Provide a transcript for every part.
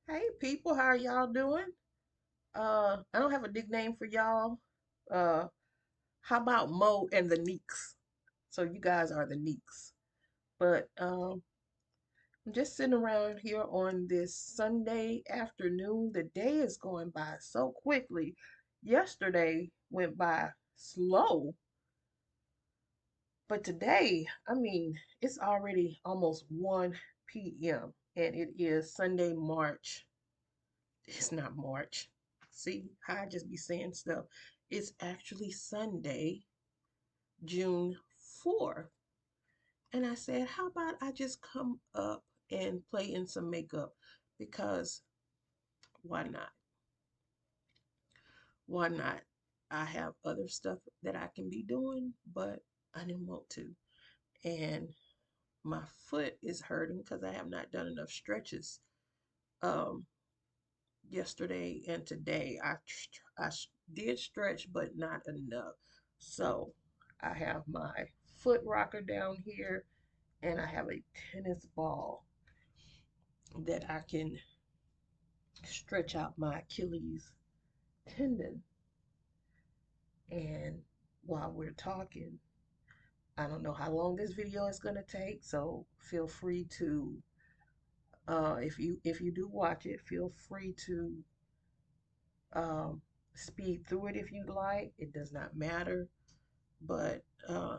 Hey people, how are y'all doing? I don't have a nickname for y'all. Uh, how about Mo and the Neeks? So you guys are the Neeks. But I'm just sitting around here on this Sunday afternoon. The day is going by so quickly. Yesterday went by slow, but today, it's already almost 1 p.m. and it is Sunday, March. It's not March. See how I just be saying stuff. It's actually Sunday, June 4th. And I said, how about I just come up and play in some makeup? Because why not? Why not? I have other stuff that I can be doing, but I didn't want to. And my foot is hurting because I have not done enough stretches. Um, Yesterday and today. Did stretch, but not enough. So I have my foot rocker down here, and I have a tennis ball that I can stretch out my Achilles tendon. And while we're talking, I don't know how long this video is going to take, so feel free to if you do watch it, feel free to um, speed through it if you'd like. It does not matter. But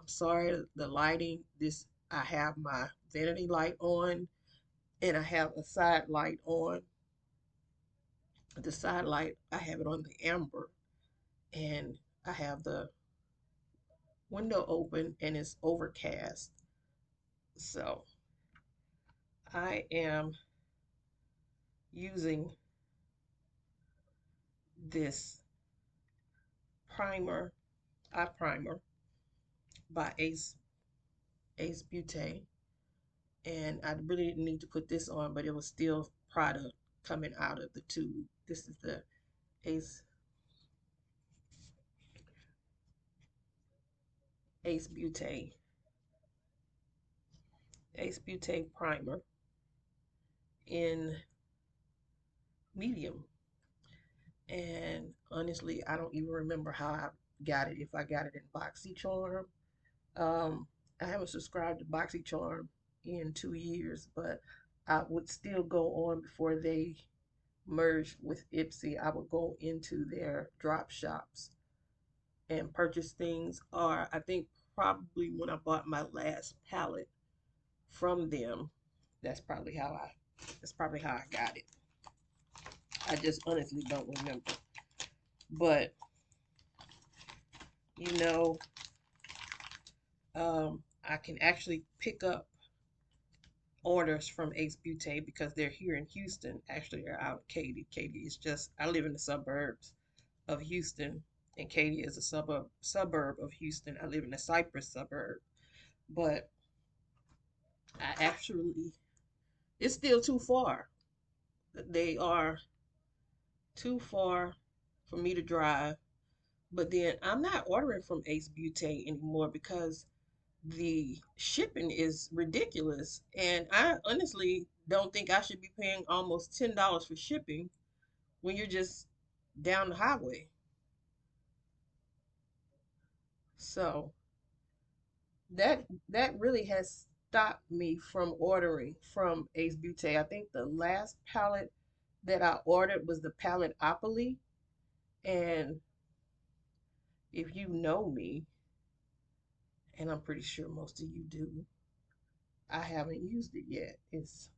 sorry, the lighting. This I have my vanity light on, and I have a side light on. The side light I have it on the amber, and I have the window open, and it's overcast. So I am using this primer, eye primer by Ace Beauté, and I really didn't need to put this on, but it was still product coming out of the tube. This is the Ace Ace Beauté Ace Beauté primer in medium. And honestly, I don't even remember how I got it. If I got it in BoxyCharm, um, I haven't subscribed to BoxyCharm in 2 years, but I would still go on before they merged with Ipsy. I would go into their drop shops and purchase things, or I think probably when I bought my last palette from them, that's probably how I that's probably how I got it. I just honestly don't remember. But you know, I can actually pick up orders from Ace Beauté because they're here in Houston. Actually, they're out of Katy. Katy is just I live in the suburbs of Houston, and Katy is a suburb of Houston. I live in the Cypress suburb, but I actually it's still too far. They are too far for me to drive. But then I'm not ordering from Ace Beauté anymore because the shipping is ridiculous. And I honestly don't think I should be paying almost $10 for shipping when you're just down the highway. So that really has stopped me from ordering from Ace Beauté. I think the last palette that I ordered was the palette Opoly. And if you know me, and I'm pretty sure most of you do, I haven't used it yet. It's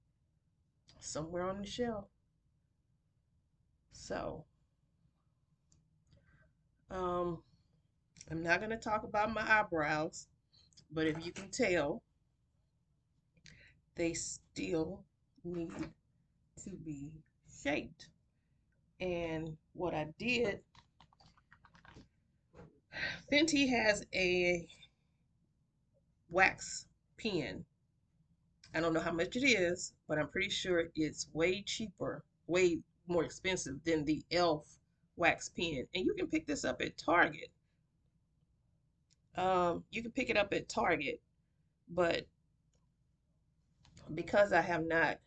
somewhere on the shelf. So, um, I'm not going to talk about my eyebrows, but if you can tell, they still need to be shaped. And what I did, Fenty has a wax pen. I don't know how much it is, but I'm pretty sure it's way cheaper, way more expensive than the e.l.f. wax pen. And you can pick this up at Target. You can pick it up at Target, but because I have not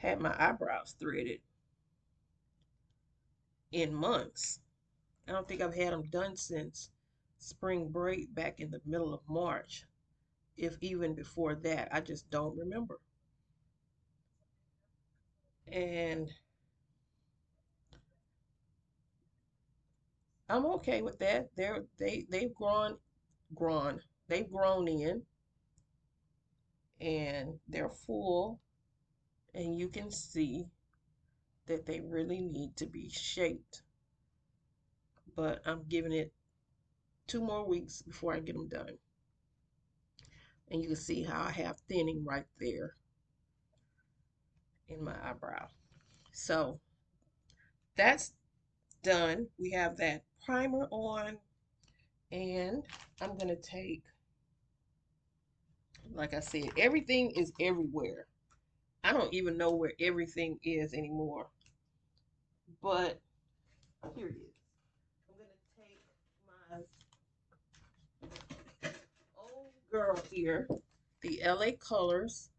had my eyebrows threaded in months. I don't think I've had them done since spring break back in the middle of March, if even before that. I just don't remember. And I'm okay with that. They've grown they've grown in, and they're full, and you can see that they really need to be shaped. But I'm giving it 2 more weeks before I get them done. And you can see how I have thinning right there in my eyebrow. So that's done. We have that primer on, and I'm gonna take, like I said, everything is everywhere. I don't even know where everything is anymore. But here it is. I'm gonna take my old girl here, the LA Colors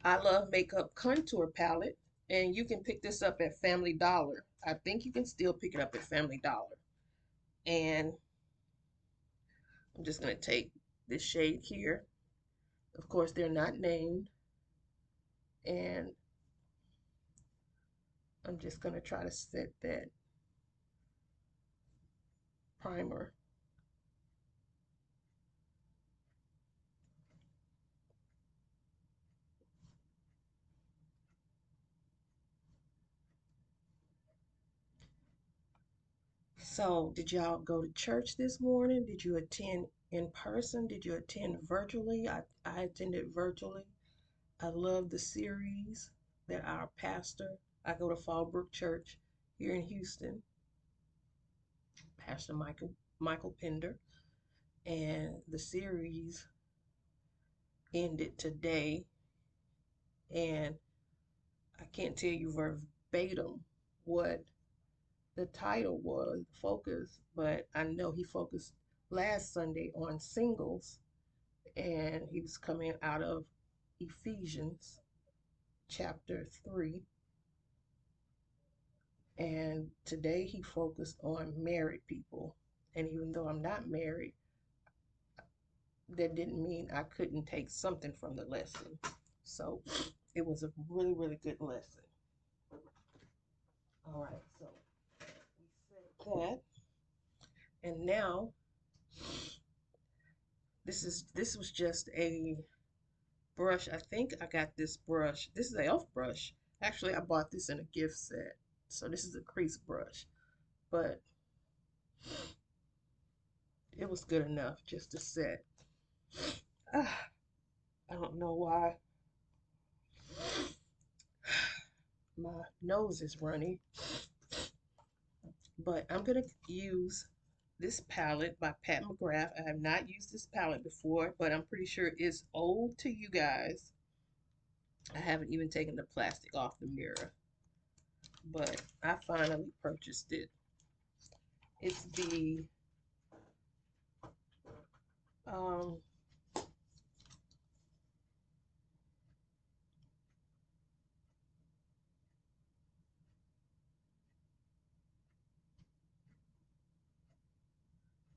I Love Makeup Contour Palette, and you can pick this up at Family Dollar. I think you can still pick it up at Family Dollar. And I'm just going to take this shade here. Of course, they're not named. And I'm just going to try to set that primer. So, did y'all go to church this morning? Did you attend in person? Did you attend virtually? I attended virtually. I love the series that our pastor, I go to Fallbrook Church here in Houston, Pastor Michael Pender, and the series ended today, and I can't tell you verbatim what the title was, focus, but I know he focused last Sunday on singles, and he was coming out of Ephesians chapter 3. And today he focused on married people. And even though I'm not married, that didn't mean I couldn't take something from the lesson. So it was a really, really good lesson. All right, so we said that. And now this was just a brush. I think I got this brush. This is an elf brush. Actually, I bought this in a gift set. So this is a crease brush. But it was good enough just to set. Ah, I don't know why my nose is runny, but I'm going to use this palette by Pat McGrath. I have not used this palette before, but I'm pretty sure it's old to you guys. I haven't even taken the plastic off the mirror, but I finally purchased it. It's the um,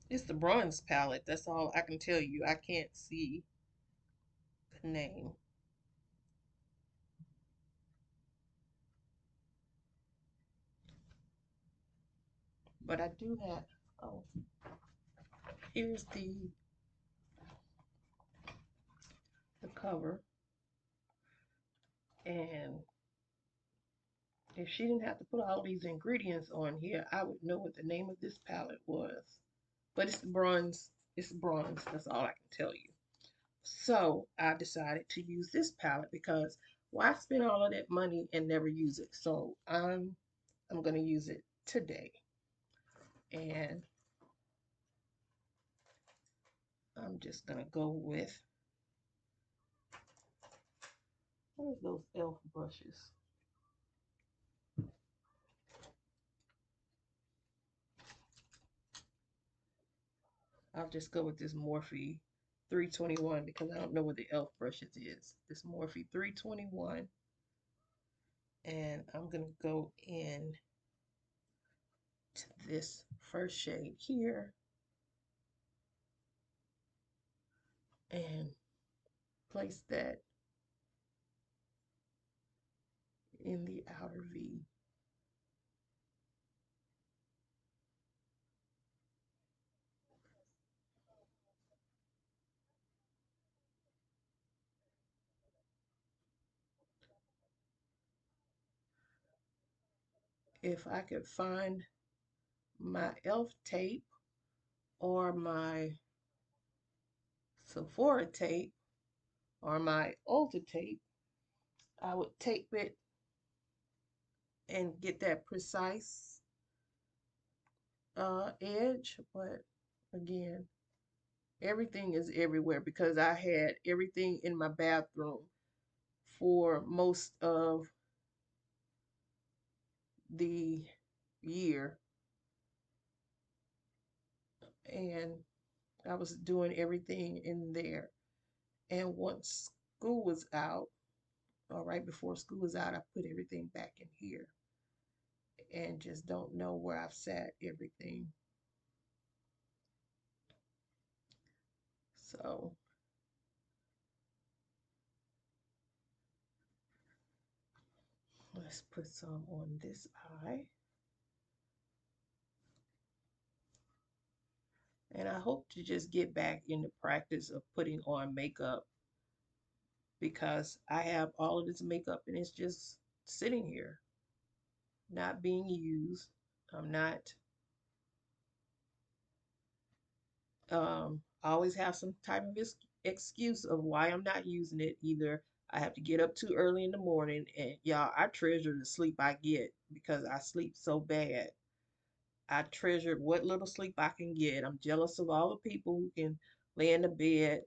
it's the bronze palette. That's all I can tell you. I can't see the name, but I do have. Oh, here's the cover, and if she didn't have to put all these ingredients on here, I would know what the name of this palette was. But it's bronze. It's bronze. That's all I can tell you. So I decided to use this palette because why spend all of that money and never use it? So I'm gonna use it today. And I'm just gonna go with what are those elf brushes? I'll just go with this Morphe 321 because I don't know what the elf brushes is. This Morphe 321. And I'm going to go in to this first shade here and place that in the outer V. If I could find my elf tape or my Sephora tape or my Ulta tape, I would tape it and get that precise edge. But again, everything is everywhere because I had everything in my bathroom for most of the year, and I was doing everything in there. And once school was out, or right before school was out, I put everything back in here and just don't know where I've sat everything. So let's put some on this eye. And I hope to just get back in the practice of putting on makeup because I have all of this makeup and it's just sitting here, not being used. I'm not, I always have some type of excuse of why I'm not using it. Either I have to get up too early in the morning, and y'all, I treasure the sleep I get because I sleep so bad. I treasure what little sleep I can get. I'm jealous of all the people who can lay in the bed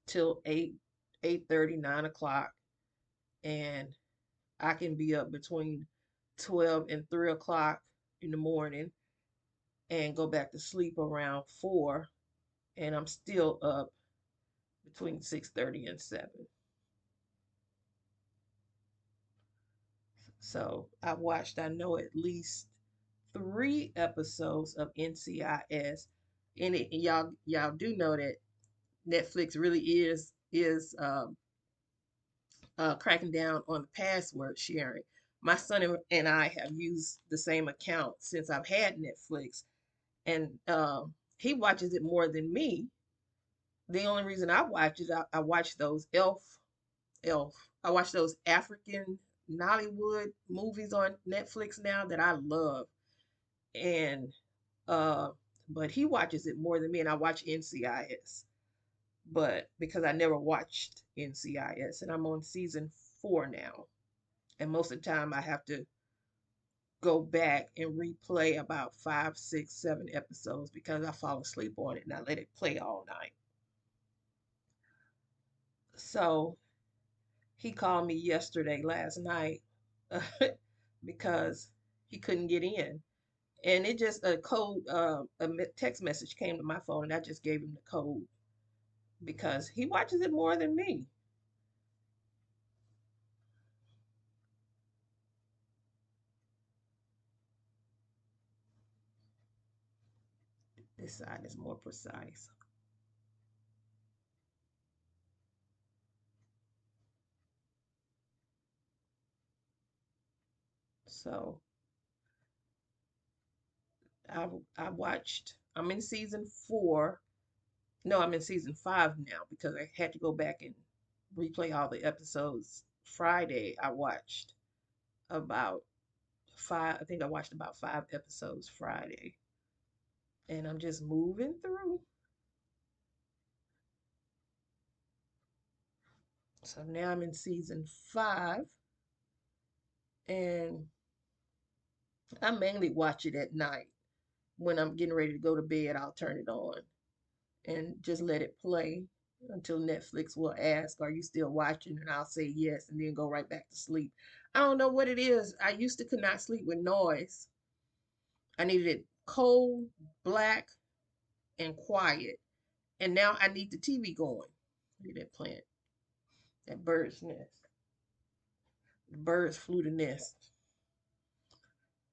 till 8:30, 9 o'clock, and I can be up between 12 and 3 o'clock in the morning and go back to sleep around 4, and I'm still up between 6:30 and 7. So I watched, I know, at least 3 episodes of NCIS, and y'all do know that Netflix really is cracking down on the password sharing. My son and I have used the same account since I've had Netflix, and he watches it more than me. The only reason I watch it, I watch those Elf. I watch those African Nollywood movies on Netflix now that I love, and uh, but he watches it more than me, and I watch NCIS. But because I never watched NCIS, and I'm on season 4 now, and most of the time I have to go back and replay about 5, 6, 7 episodes because I fall asleep on it and I let it play all night. So he called me yesterday, last night, because he couldn't get in. And it just a code, text message came to my phone, and I just gave him the code because he watches it more than me. This side is more precise. So I I watched. I'm in season 4. No, I'm in season 5 now because I had to go back and replay all the episodes. Friday, I watched about 5. I think I watched about 5 episodes Friday, and I'm just moving through. So now I'm in season 5, and I mainly watch it at night. When I'm getting ready to go to bed, I'll turn it on and just let it play until Netflix will ask, "Are you still watching?" And I'll say yes, and then go right back to sleep. I don't know what it is. I used to could not sleep with noise. I needed it cold, black, and quiet. And now I need the TV going. Look at that plant, that bird's nest. Birds flew the nest.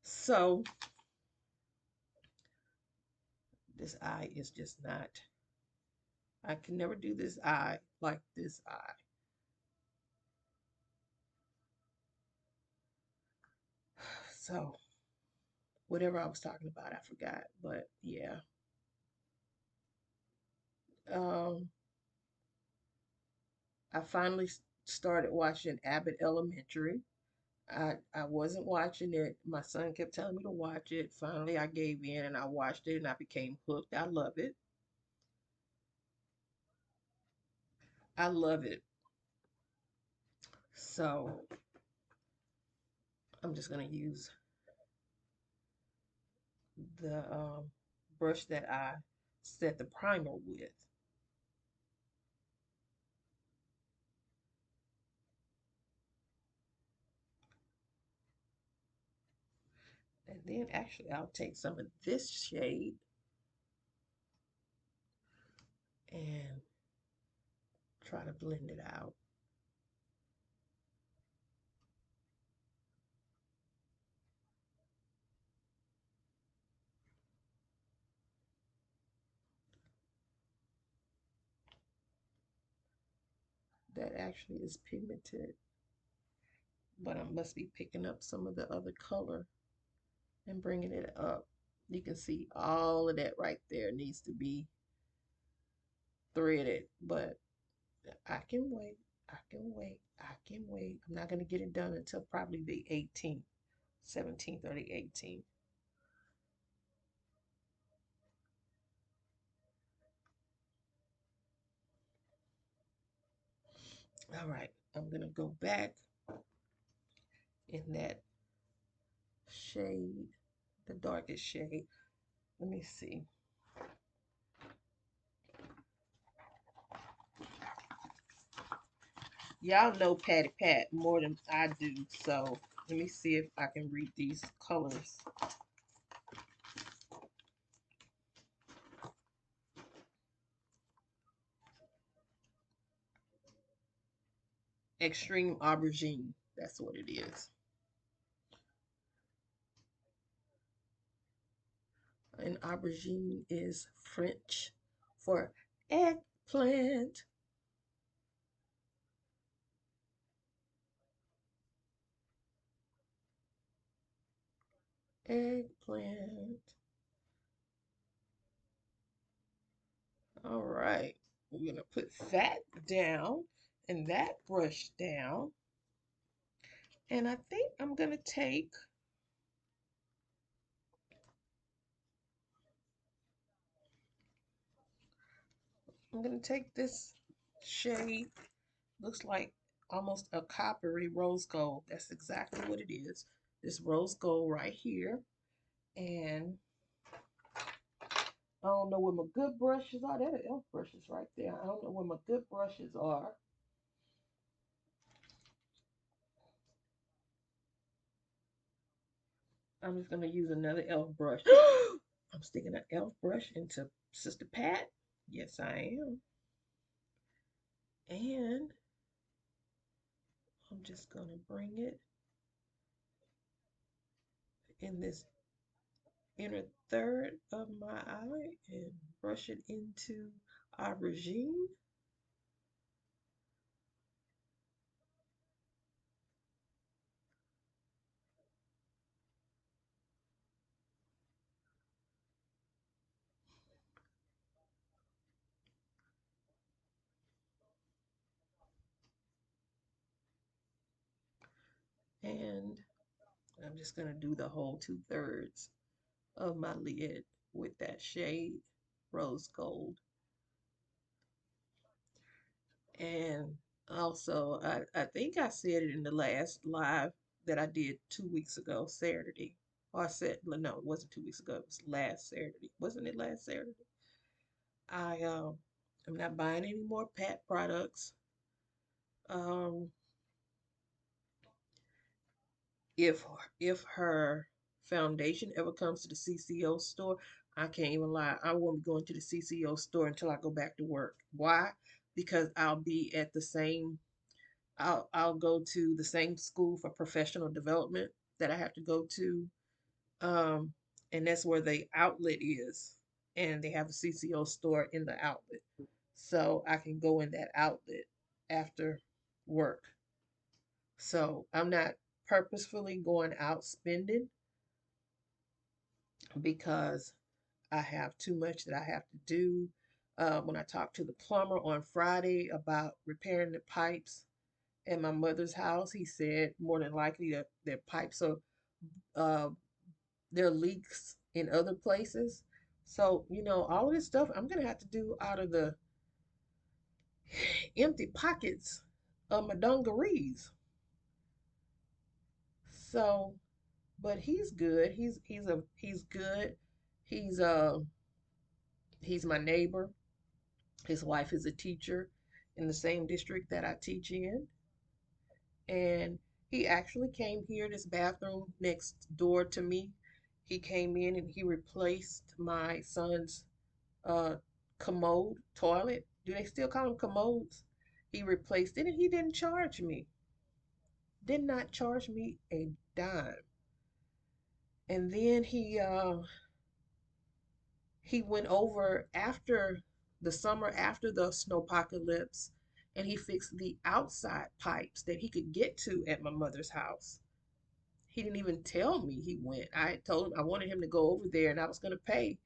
So this eye is just not, I can never do this eye like this eye. So whatever I was talking about, I forgot. But yeah. Um, I finally started watching Abbott Elementary. I wasn't watching it. My son kept telling me to watch it. Finally, I gave in and I watched it and I became hooked. I love it. I love it. So I'm just gonna use the brush that I set the primer with. And then actually I'll take some of this shade and try to blend it out. That actually is pigmented, but I must be picking up some of the other color and bringing it up. You can see all of that right there needs to be threaded, but I can wait. I can wait. I can wait. I'm not going to get it done until probably the 18th, 17th, or the 18th. All right. I'm going to go back in that shade, the darkest shade. Let me see. Y'all know Patty Pat more than I do, so let me see if I can read these colors. Extreme Aubergine. That's what it is. And aubergine is French for eggplant. Eggplant. All right. We're going to put that down and that brush down. And I think I'm going to take this shade. Looks like almost a coppery rose gold. That's exactly what it is. This rose gold right here. And I don't know where my good brushes are. There are elf brushes right there. I don't know where my good brushes are. I'm just going to use another elf brush. I'm sticking an elf brush into Sister Pat. Yes, I am. And I'm just going to bring it in this inner third of my eye and brush it into aubergine. And I'm just going to do the whole 2/3 of my lid with that shade, rose gold. And also, I think I said it in the last live that I did 2 weeks ago, Saturday. Or I said, no, it wasn't 2 weeks ago. It was last Saturday. Wasn't it last Saturday? I'm not buying any more Pat products. Um, if if her foundation ever comes to the CCO store, I can't even lie. I won't be going to the CCO store until I go back to work. Why? Because I'll be at the same I'll go to the same school for professional development that I have to go to, um, and that's where the outlet is, and they have a CCO store in the outlet, so I can go in that outlet after work. So I'm not purposefully going out spending because I have too much that I have to do. When I talked to the plumber on Friday about repairing the pipes at my mother's house, he said more than likely that their pipes are uh, there are leaks in other places. So, all of this stuff I'm gonna have to do out of the empty pockets of my dungarees. So, but he's good. He's good. He's he's my neighbor. His wife is a teacher in the same district that I teach in. And he actually came here, this bathroom next door to me. He came in and he replaced my son's uh, commode toilet. Do they still call them commodes? He replaced it and he didn't charge me. Did not charge me a dime. And then he went over after the summer after the snowpocalypse and he fixed the outside pipes that he could get to at my mother's house. He didn't even tell me he went. I told him I wanted him to go over there and I was going to pay.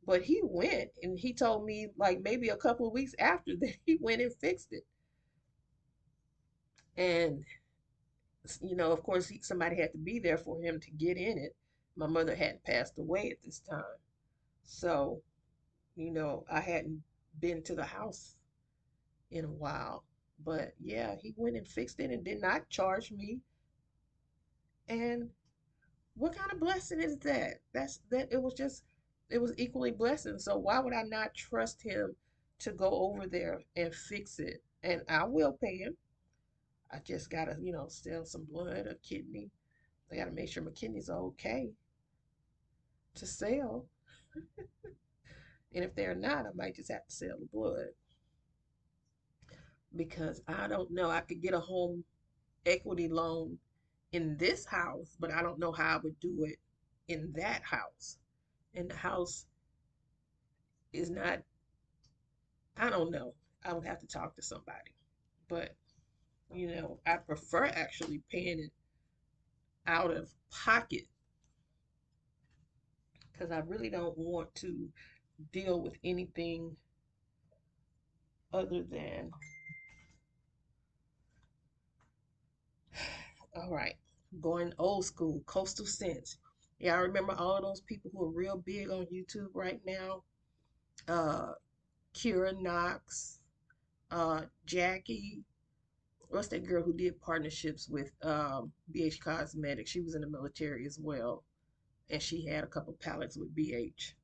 But he went and he told me like maybe a couple of weeks after that he went and fixed it. And of course, somebody had to be there for him to get in it. My mother hadn't passed away at this time. So, I hadn't been to the house in a while. But yeah, he went and fixed it and did not charge me. And what kind of blessing is that? It was equally blessing. So why would I not trust him to go over there and fix it? And I will pay him. I just gotta, sell some blood, a kidney. I gotta make sure my kidneys are okay to sell. And if they're not, I might just have to sell the blood because I don't know. I could get a home equity loan in this house, but I don't know how I would do it in that house. And the house is not, I don't know. I would have to talk to somebody. But, I prefer actually paying it out of pocket because I really don't want to deal with anything other than, all right, going old school, coastal sense. Yeah, I remember all of those people who are real big on YouTube right now. Uh, Kira Knox, Jackie, what's that girl who did partnerships with BH Cosmetics? She was in the military as well, and she had a couple palettes with BH.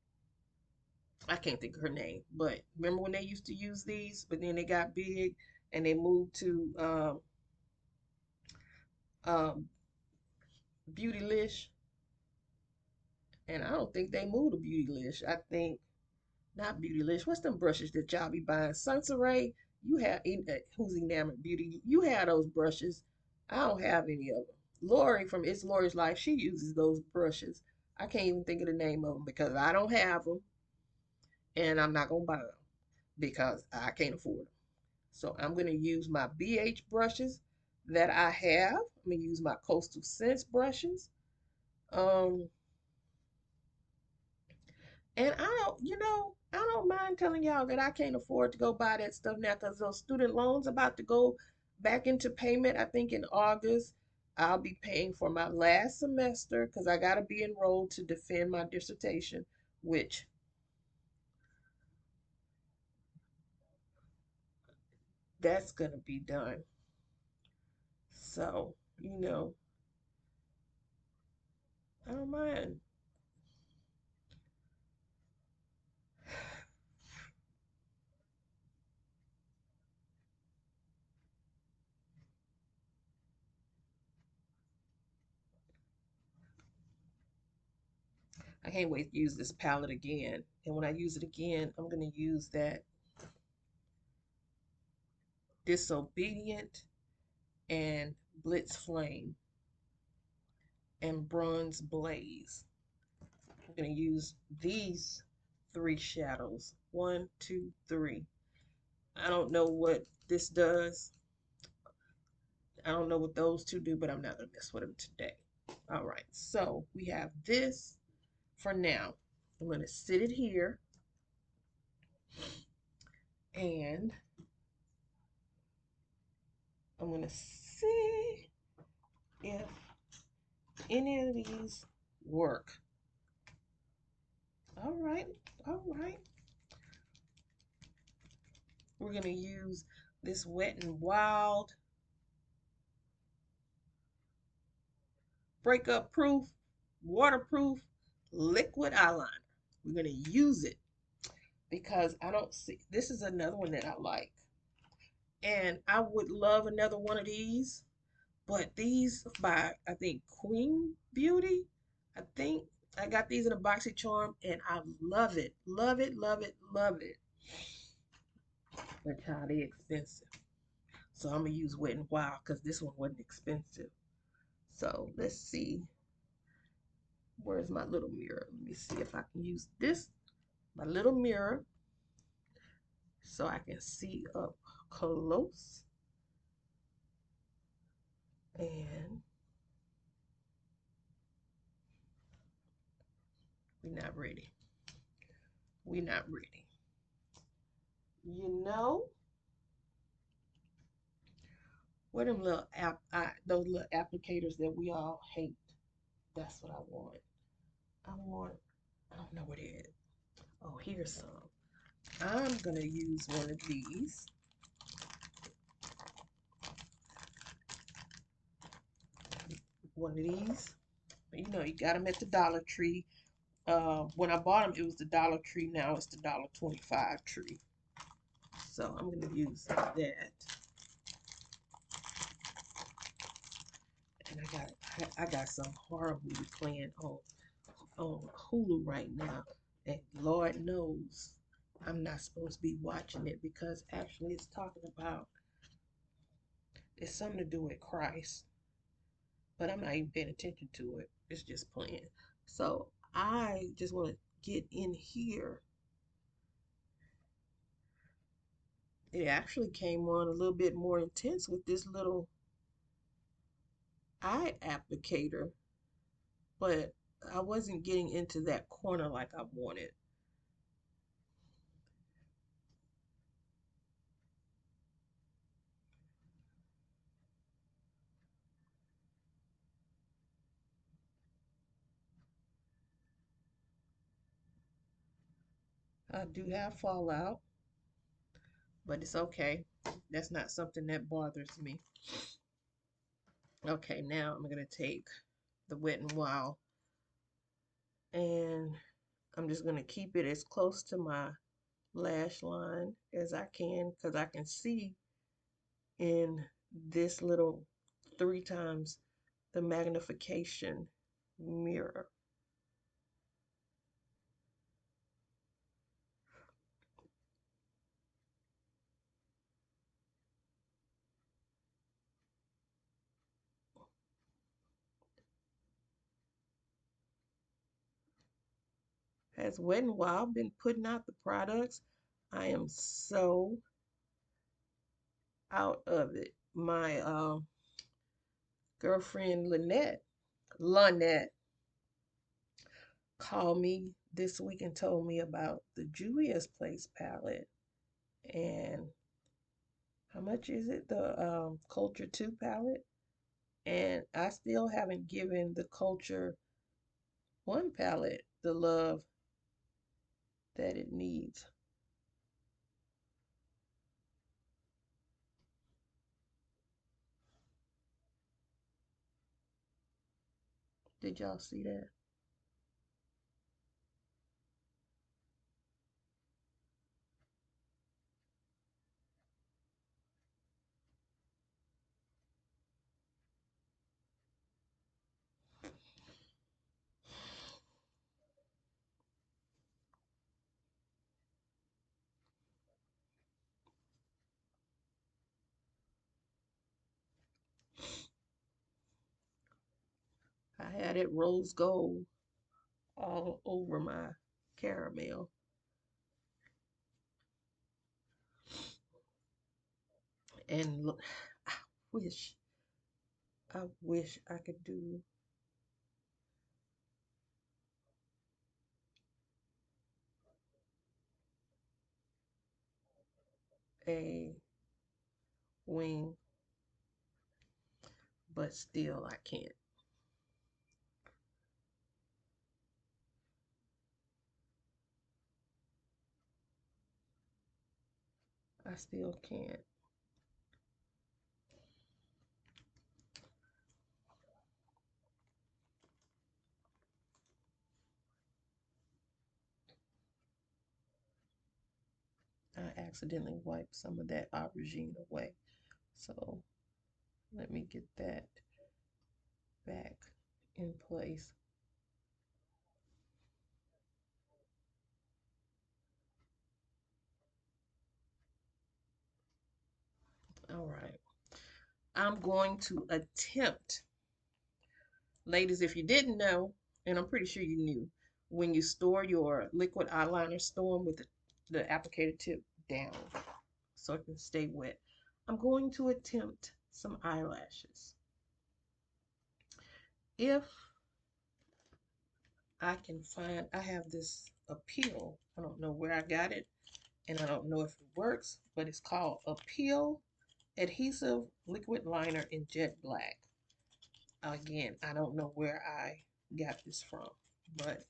I can't think of her name, but remember when they used to use these, but then they got big and they moved to um, Beautylish, and I don't think they moved to Beautylish. I think not Beautylish. What's them brushes that y'all be buying? Sensoray. You have who's enamored beauty. You have those brushes. I don't have any of them. Lori from It's Lori's Life, she uses those brushes. I can't even think of the name of them because I don't have them, and I'm not gonna buy them because I can't afford them. So I'm gonna use my BH brushes that I have. I'm gonna use my Coastal Scents brushes. Um, And I don't mind telling y'all that I can't afford to go buy that stuff now because those student loans about to go back into payment. I think in August, I'll be paying for my last semester because I got to be enrolled to defend my dissertation, which that's going to be done. So, I don't mind. I can't wait to use this palette again. And when I use it again, I'm going to use that disobedient and Blitz Flame and Bronze Blaze. I'm going to use these 3 shadows. 1, 2, 3. I don't know what this does. I don't know what those 2 do, but I'm not going to mess with them today. All right, so we have this for now. I'm going to sit it here, and I'm going to see if any of these work. All right, all right. We're going to use this Wet n Wild breakup proof, waterproof liquid eyeliner. We're going to use it because I don't see, this is another one that I like. And I would love another one of these, but these by, I think, Queen Beauty. I think I got these in a BoxyCharm and I love it. Love it, love it, love it. But child, they expensive. So I'm going to use Wet n Wild because this one wasn't expensive. So let's see. Where's my little mirror? Let me see if I can use this, my little mirror, so I can see up close. And we're not ready. We're not ready. You know, what them little those little applicators that we all hate. That's what I want. I don't know what it is. Oh, here's some. I'm gonna use one of these. One of these. You know, you got them at the Dollar Tree. When I bought them, it was the Dollar Tree. Now it's the $1.25 tree. So I'm gonna use that. And I got some horror movie playing on Hulu right now, and Lord knows I'm not supposed to be watching it because actually it's talking about, it's something to do with Christ, but I'm not even paying attention to it. It's just playing. So I just want to get in here. It actually came on a little bit more intense with this little eye applicator, but I wasn't getting into that corner like I wanted. I do have fallout, but it's okay. That's not something that bothers me. Okay, now I'm going to take the Wet n Wild and I'm just going to keep it as close to my lash line as I can because I can see in this little 3 times the magnification mirror. Has Wet n Wild been putting out the products? I am so out of it. My girlfriend Lynette called me this week and told me about the Julia's Place palette and how much is it, the Culture 2 palette, and I still haven't given the Culture 1 palette the love that it needs. Did y'all see that? got it rose gold all over my caramel. And look, wish, I wish I could do a wing, but still I can't. I still can't. I accidentally wiped some of that aubergine away. So let me get that back in place. All right. I'm going to attempt, ladies, if you didn't know, and I'm pretty sure you knew, when you store your liquid eyeliner, store them with the applicator tip down so it can stay wet. I'm going to attempt some eyelashes. If I can find, I have this Appeal. I don't know where I got it, and I don't know if it works, but it's called Appeal Adhesive Liquid Liner in Jet Black. Again, I don't know where I got this from, but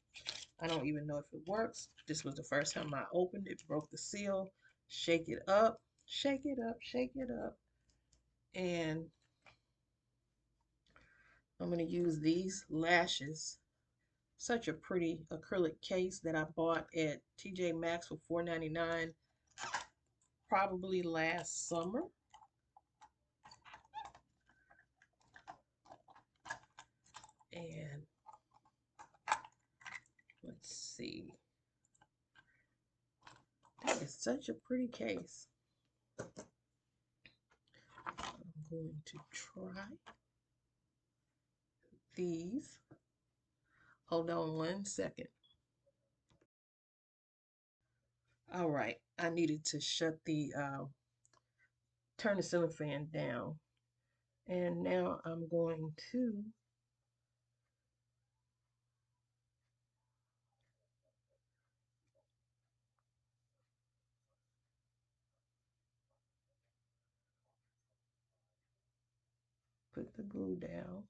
I don't even know if it works. This was the first time I opened it, broke the seal, shake it up, shake it up, shake it up, and I'm going to use these lashes. Such a pretty acrylic case that I bought at TJ Maxx for $4.99 probably last summer. And let's see. That is such a pretty case. I'm going to try these. Hold on 1 second. All right, I needed to shut the turn the ceiling fan down, and now I'm going to put the glue down.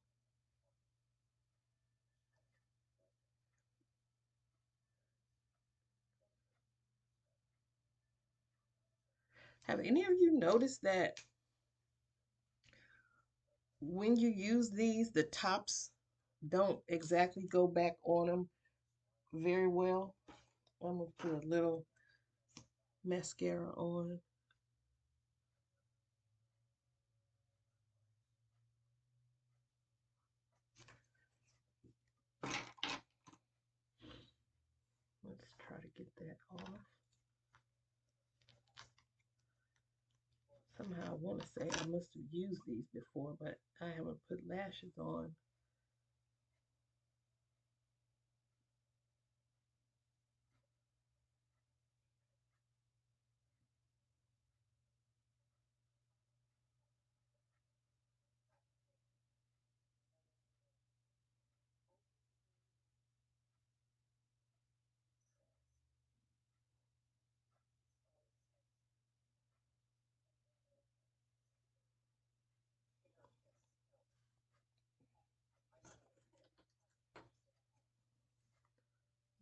Have any of you noticed that when you use these, the tops don't exactly go back on them very well? I'm gonna put a little mascara on. Let's try to get that off. Somehow I want to say I must have used these before, but I haven't put lashes on.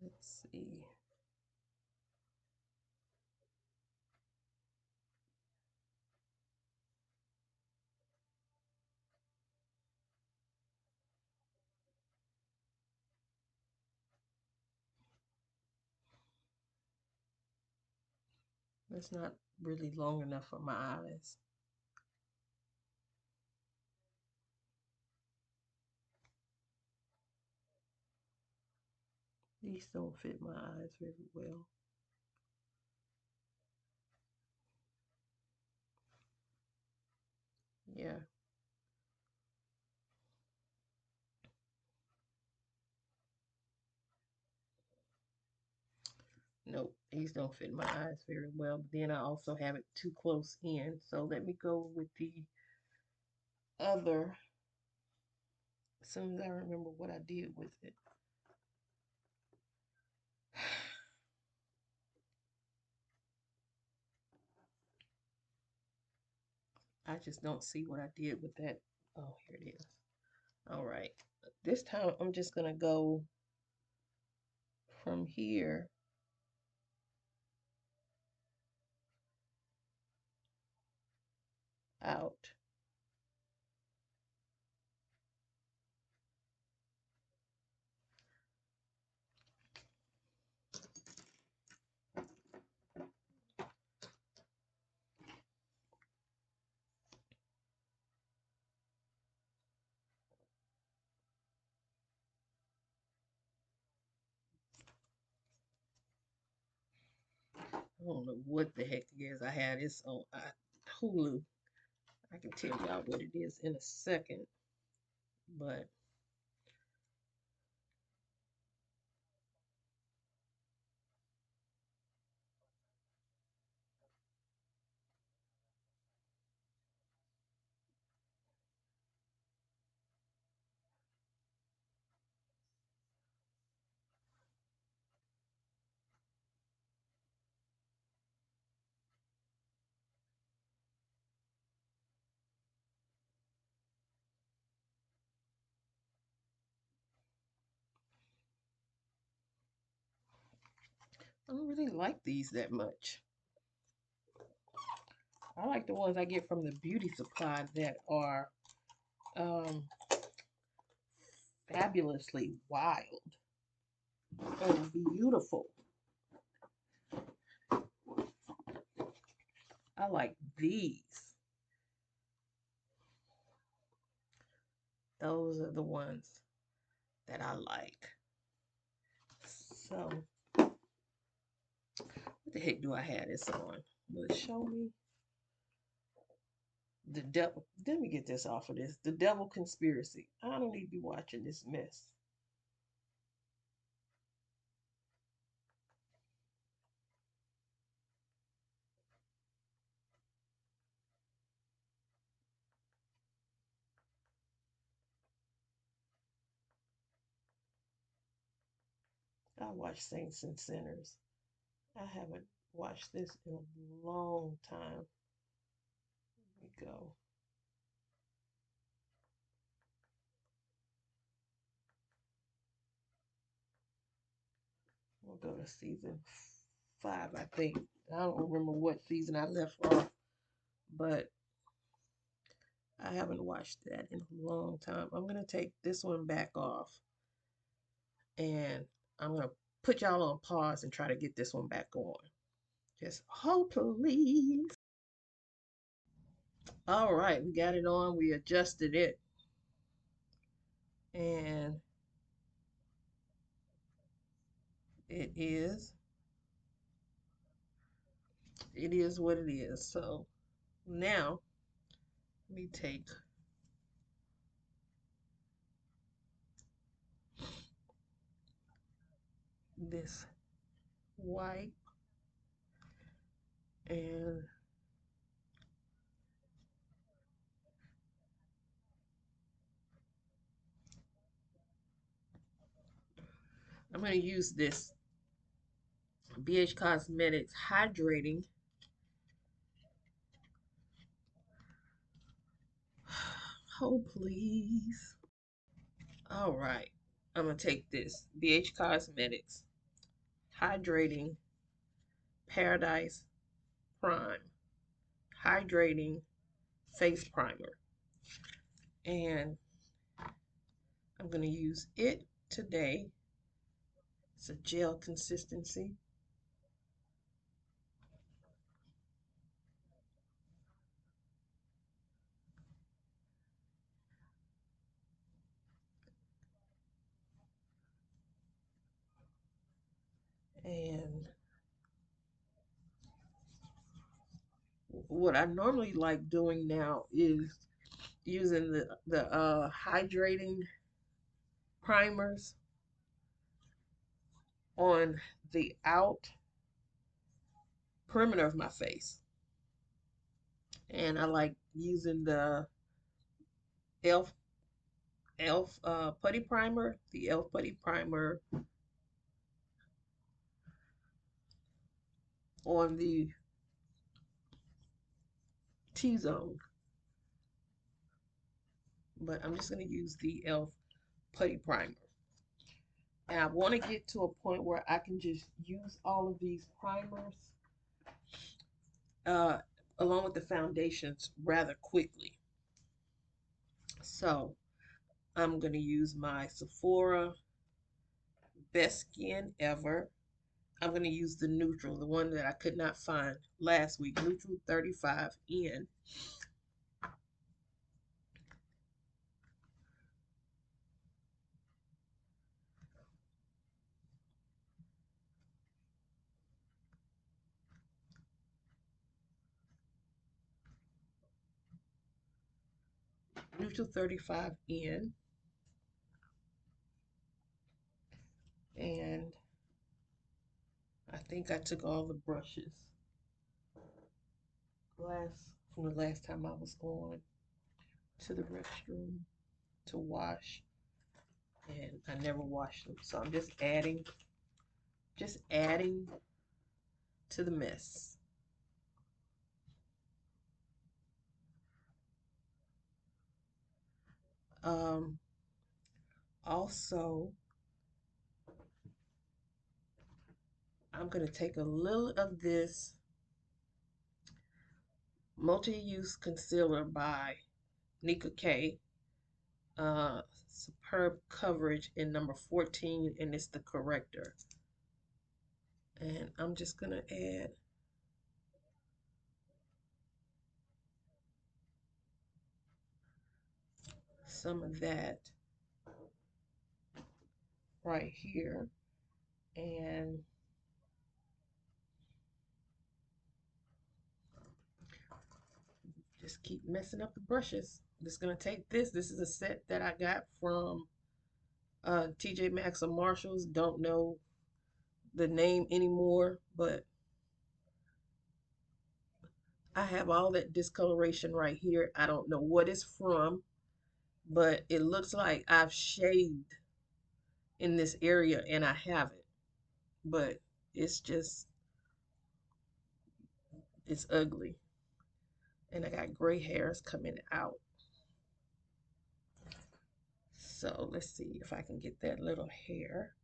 Let's see. That's not really long enough for my eyes. These don't fit my eyes very well. Yeah. Nope, these don't fit my eyes very well. But then I also have it too close in. So let me go with the other as soon as I remember what I did with it. I just don't see what I did with that. Oh, here it is. All right. This time I'm just going to go from here out. I don't know what the heck it is. I had this on Hulu. I can tell y'all what it is in a second. But I don't really like these that much. I like the ones I get from the beauty supply that are um, fabulously wild and beautiful. I like these. Those are the ones that I like. So, what the heck do I have this on? Will it show me? The devil. Let me get this off of this. The devil conspiracy. I don't need to be watching this mess. I watch Saints and Sinners. I haven't watched this in a long time. Here we go. We'll go to season 5, I think. I don't remember what season I left off, but I haven't watched that in a long time. I'm going to take this one back off and I'm going to put y'all on pause and try to get this one back on. Just hold, please. All right, we got it on. We adjusted it. And it is what it is. So now let me take this white and I'm going to use this BH Cosmetics Hydrating. Hold, please. All right. I'm going to take this BH Cosmetics Hydrating Paradise Prime. Hydrating Face Primer. And I'm going to use it today. It's a gel consistency. And what I normally like doing now is using the hydrating primers on the out perimeter of my face. And I like using the elf putty primer, the elf putty primer on the T-zone. But I'm just going to use the elf putty primer. And I want to get to a point where I can just use all of these primers uh, along with the foundations rather quickly. So I'm going to use my Sephora Best Skin Ever. I'm going to use the neutral, the one that I could not find last week, Neutral 35N. Neutral 35N. And I think I took all the brushes from the last time I was on to the restroom to wash, and I never washed them. So I'm just adding to the mess. Um, Also, I'm going to take a little of this multi-use concealer by Nika K. Superb coverage in number 14, and it's the corrector. And I'm just going to add some of that right here. And just keep messing up the brushes. I'm just going to take this. This is a set that I got from TJ Maxx or Marshalls. Don't know the name anymore, but I have all that discoloration right here. I don't know what it's from, but it looks like I've shaved in this area and I haven't. But it's just, it's ugly. And I got gray hairs coming out. So let's see if I can get that little hair.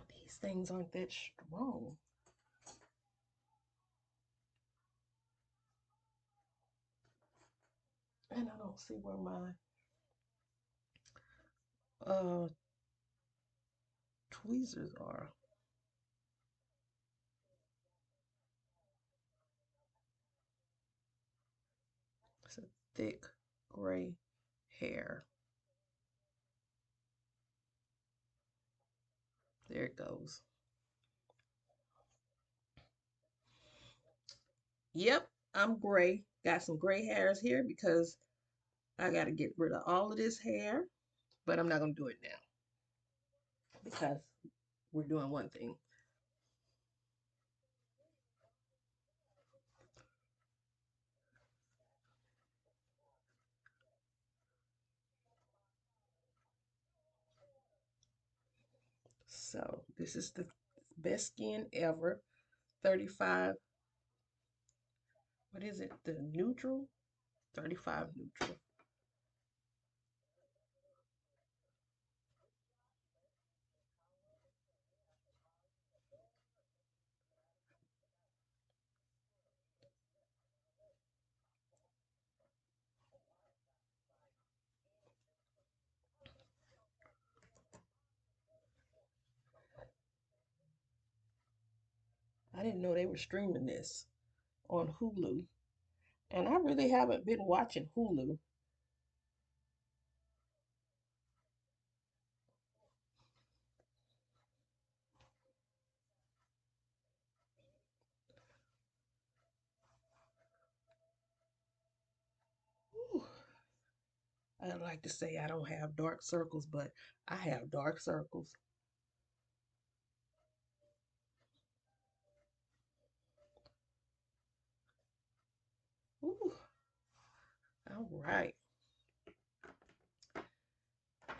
These things aren't that strong. And I don't see where my uh tweezers are. It's a thick gray hair. There it goes. Yep, I'm gray. Got some gray hairs here because I got to get rid of all of this hair, but I'm not going to do it now because we're doing one thing. So this is the Best Skin Ever 35. What is it? The neutral? 35 neutral. I didn't know they were streaming this on Hulu. And I really haven't been watching Hulu. I like to say I don't have dark circles, but I have dark circles. Ooh, all right.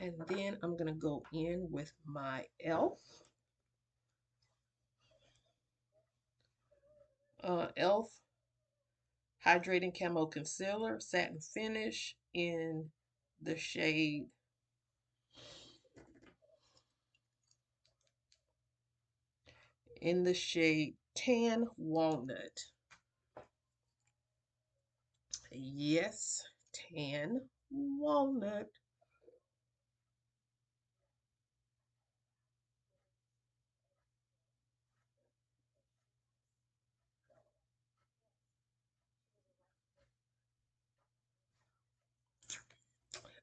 And then I'm gonna go in with my e.l.f. Hydrating Camo Concealer, Satin Finish in the shade Tan Walnut. Yes, Tan Walnut.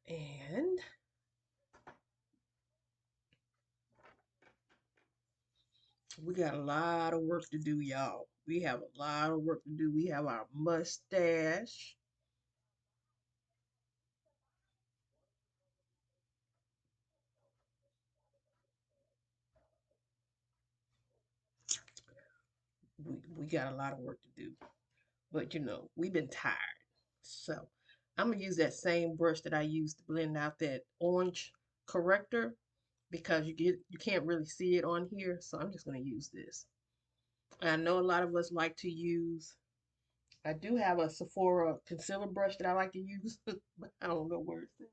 And we got a lot of work to do, y'all. We have a lot of work to do. We have our mustache. We got a lot of work to do. But you know, we've been tired. So I'm gonna use that same brush that I used to blend out that orange corrector because you can't really see it on here. So I'm just gonna use this. And I know a lot of us like to use. I do have a Sephora concealer brush that I like to use, but I don't know where it's at.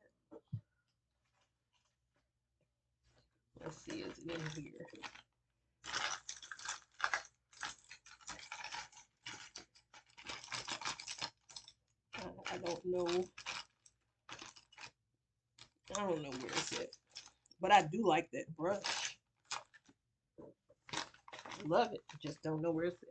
Let's see, is it in here? I don't know. I don't know where it's at. But I do like that brush. Love it. Just don't know where it's at.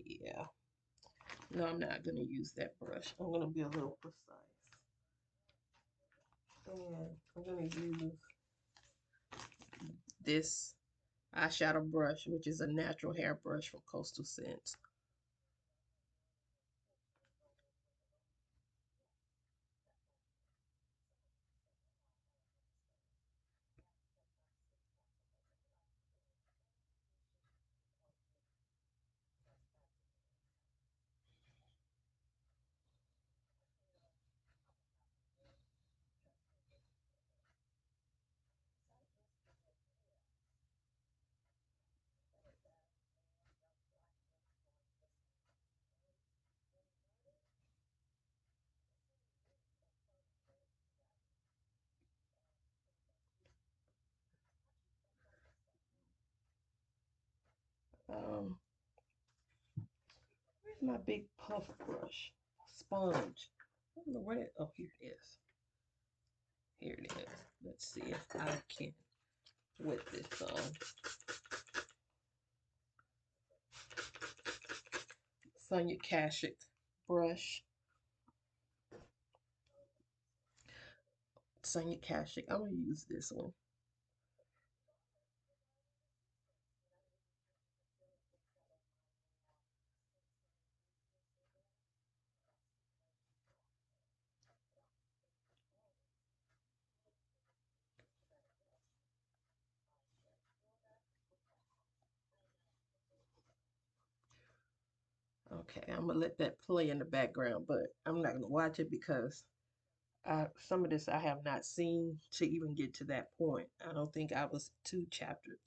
Yeah. No, I'm not going to use that brush. I'm going to be a little precise. And I'm going to use this eyeshadow brush, which is a natural hair brush from Coastal Scents. Um, where's my big puff brush? Sponge. I don't know where that. Oh, here it is. Here it is. Let's see if I can with this Sonia Kashuk brush. Sonia Kashuk. I'm gonna use this one. Okay, I'm gonna let that play in the background, but I'm not gonna watch it because some of this I have not seen to even get to that point. I don't think I was two chapter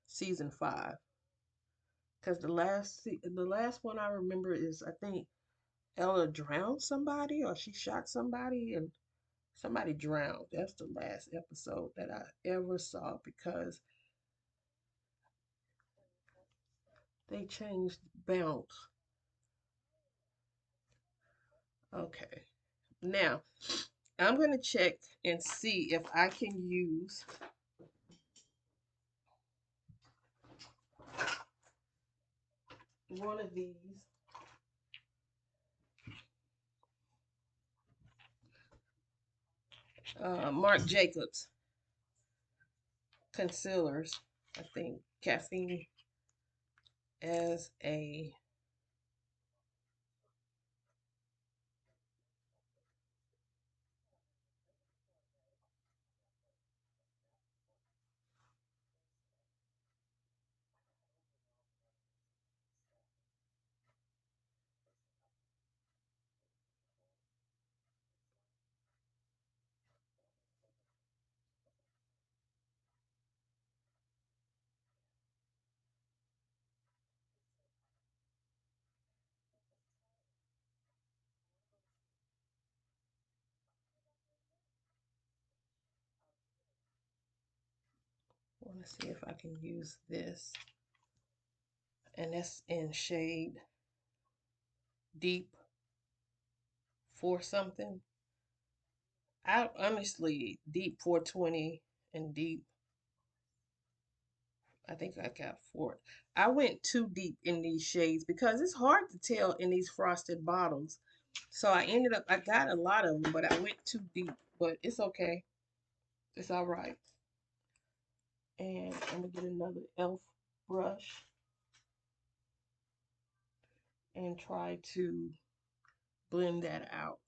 season 5 because the last one I remember is I think Ella drowned somebody or she shot somebody and somebody drowned. That's the last episode that I ever saw because they changed bounce. Okay, now I'm gonna check and see if I can use one of these Marc Jacobs concealers. I think caffeine as a I want to see if I can use this. And that's in shade deep for something. I honestly deep 420 and deep. I think I got four. I went too deep in these shades because it's hard to tell in these frosted bottles. So I got a lot of them, but I went too deep. But it's okay. It's all right. And I'm gonna get another elf brush and try to blend that out.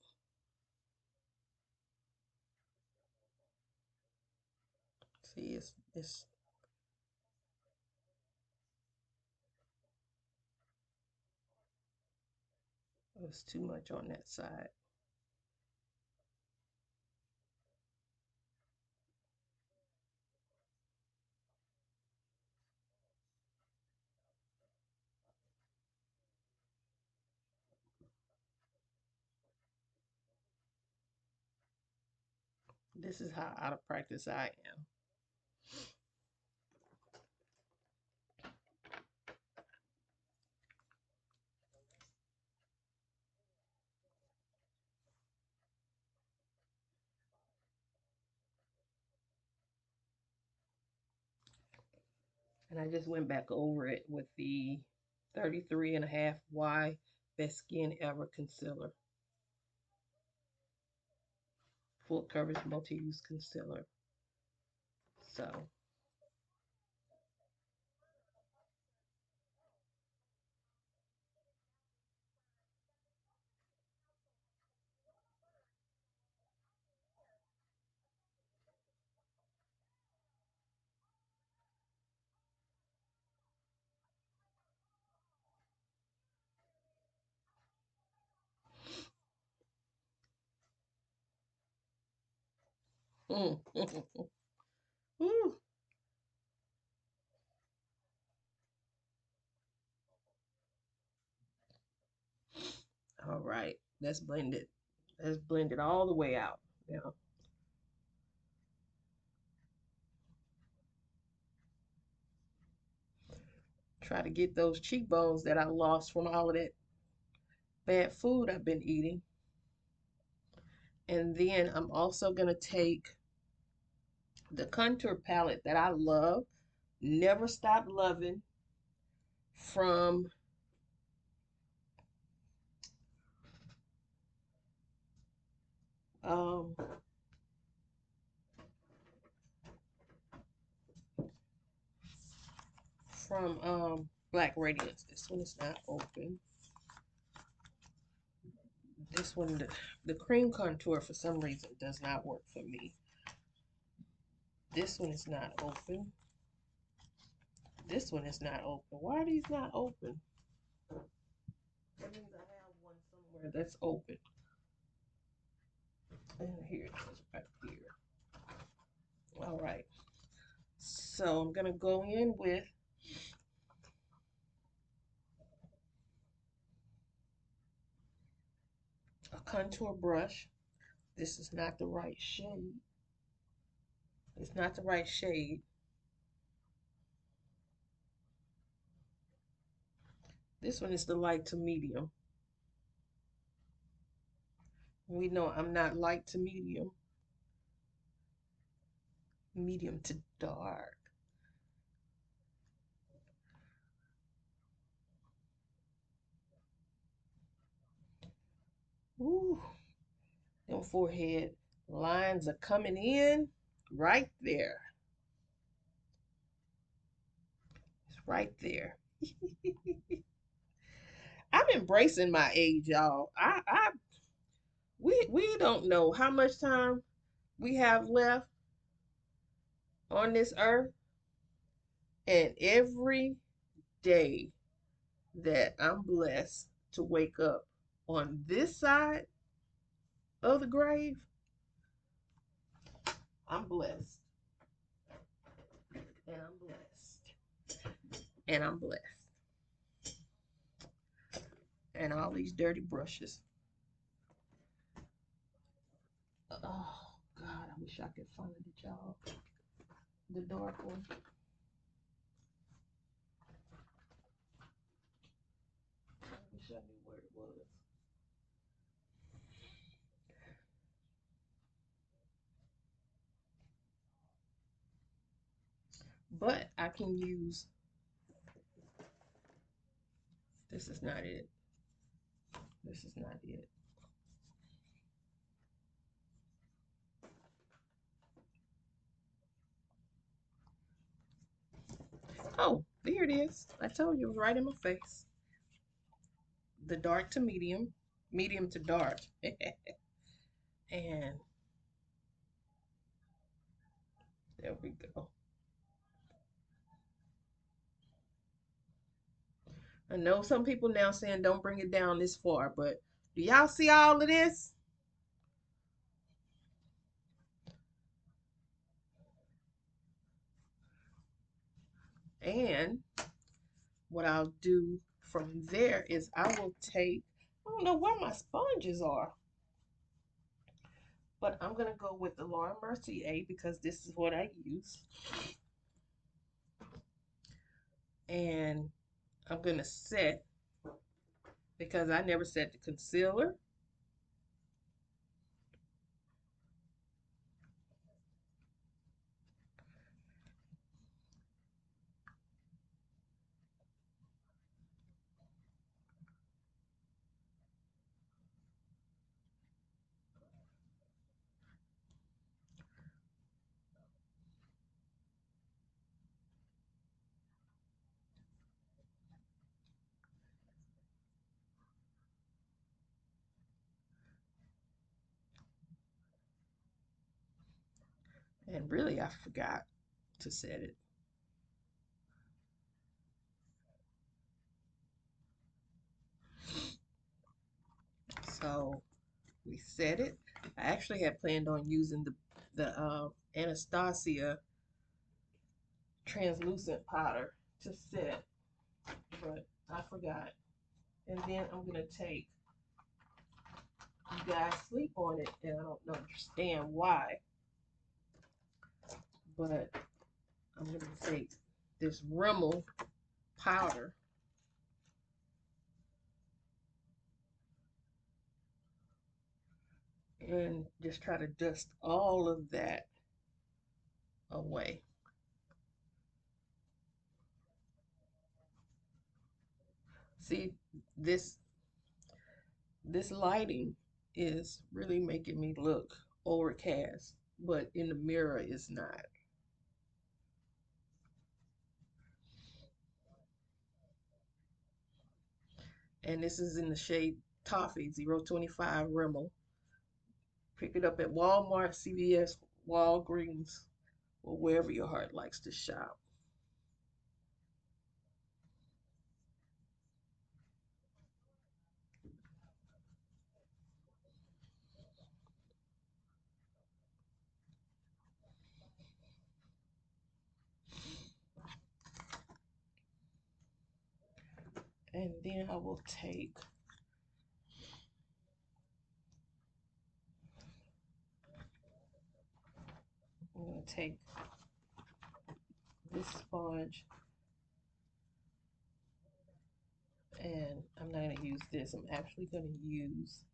See, it's too much on that side. This is how out of practice I am. And I just went back over it with the 33.5Y Best Skin Ever Concealer. Full coverage multi-use concealer. So, mm, Woo. All right, let's blend it. Let's blend it all the way out. Now, try to get those cheekbones that I lost from all of that bad food I've been eating. And then I'm also going to take the contour palette that I love, never stop loving, from um, Black Radiance. This one is not open. This one, the cream contour for some reason does not work for me. This one is not open. This one is not open. Why are these not open? That means I have one somewhere that's open. And here it is right here. All right. So I'm going to go in with a contour brush. This is not the right shade. It's not the right shade. This one is the light to medium. We know I'm not light to medium. Medium to dark. Ooh, them forehead lines are coming in right there. right there. I'm embracing my age, y'all. We don't know how much time we have left on this earth, and every day that I'm blessed to wake up on this side of the grave, I'm blessed. And I'm blessed. And I'm blessed. And all these dirty brushes. Oh God, I wish I could find it, y'all. The dark one. I wish I knew where it was. But I can use, this is not it. This is not it. Oh, there it is. I told you it was right in my face. The dark to medium, medium to dark. And there we go. I know some people now saying don't bring it down this far, but do y'all see all of this? And what I'll do from there is I will take, I don't know where my sponges are, but I'm going to go with the Laura Mercier because this is what I use. And I'm going to set, because I never set the concealer. And really, I forgot to set it. So we set it. I actually had planned on using the Anastasia translucent powder to set, but I forgot. And then I'm gonna take, you guys sleep on it, and I don't understand why, but I'm gonna take this Rimmel powder and just try to dust all of that away. See, this this lighting is really making me look overcast, but in the mirror it's not. And this is in the shade Toffee 025 Rimmel. Pick it up at Walmart, CVS, Walgreens, or wherever your heart likes to shop. And then I will take, I'm going to take this sponge, and I'm not going to use this. I'm actually going to use,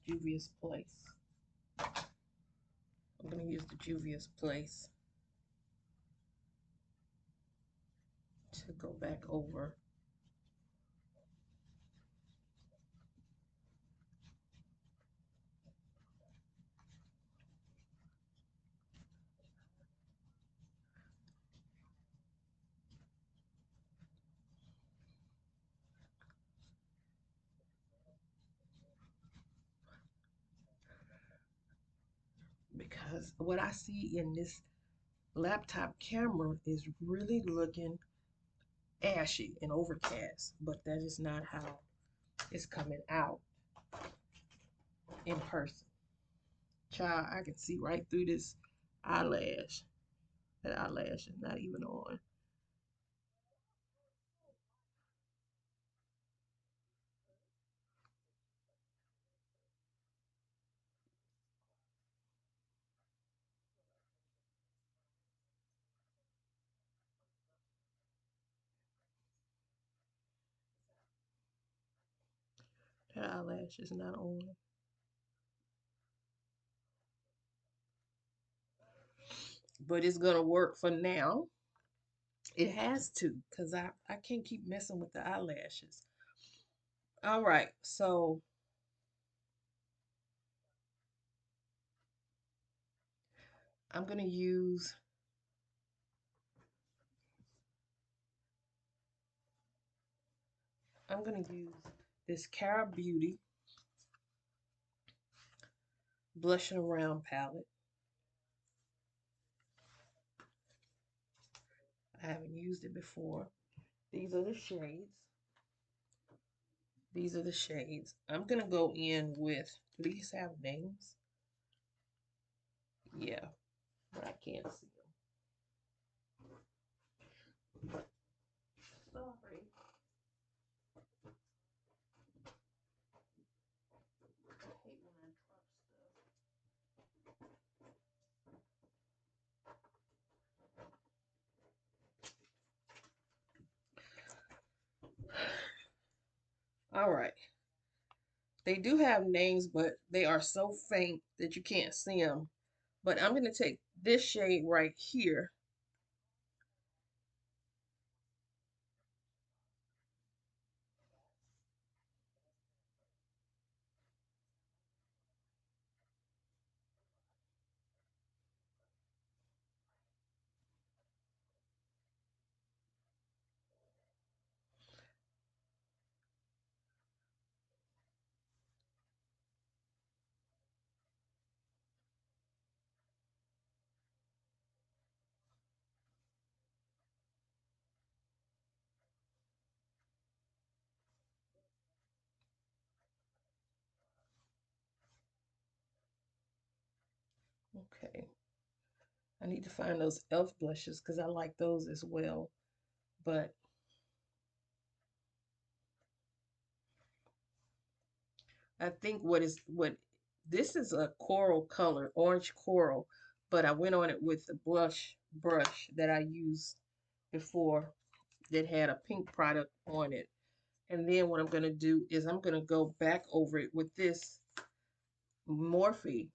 Juvia's Place. I'm going to use the Juvia's Place to go back over. because what I see in this laptop camera is really looking ashy and overcast, but that is not how it's coming out in person. Child, I can see right through this eyelash. That eyelash is not even on. That eyelash is not on. But it's gonna work for now. It has to, because I can't keep messing with the eyelashes. All right, so I'm gonna use I'm gonna use this Cara Beauty Blush and Around palette. I haven't used it before. These are the shades. These are the shades. I'm gonna go in with, do these have names? Yeah, but I can't see them. Sorry. I hate when I drop stuff. All right. They do have names, but they are so faint that you can't see them. But I'm going to take this shade right here. Okay. I need to find those e.l.f. blushes because I like those as well. But I think what this is a coral color, orange coral, but I went on it with the blush brush that I used before that had a pink product on it. And then what I'm going to do is I'm going to go back over it with this Morphe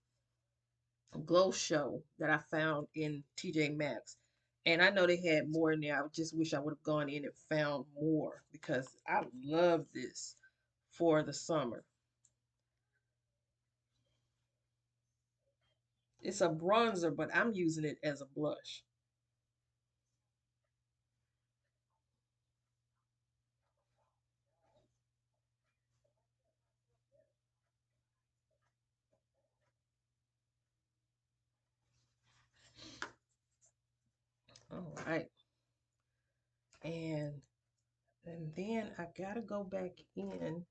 Glow Show that I found in TJ Maxx. And I know they had more in there. I just wish I would have gone in and found more because I love this for the summer. It's a bronzer, but I'm using it as a blush. All right. And then I gotta go back in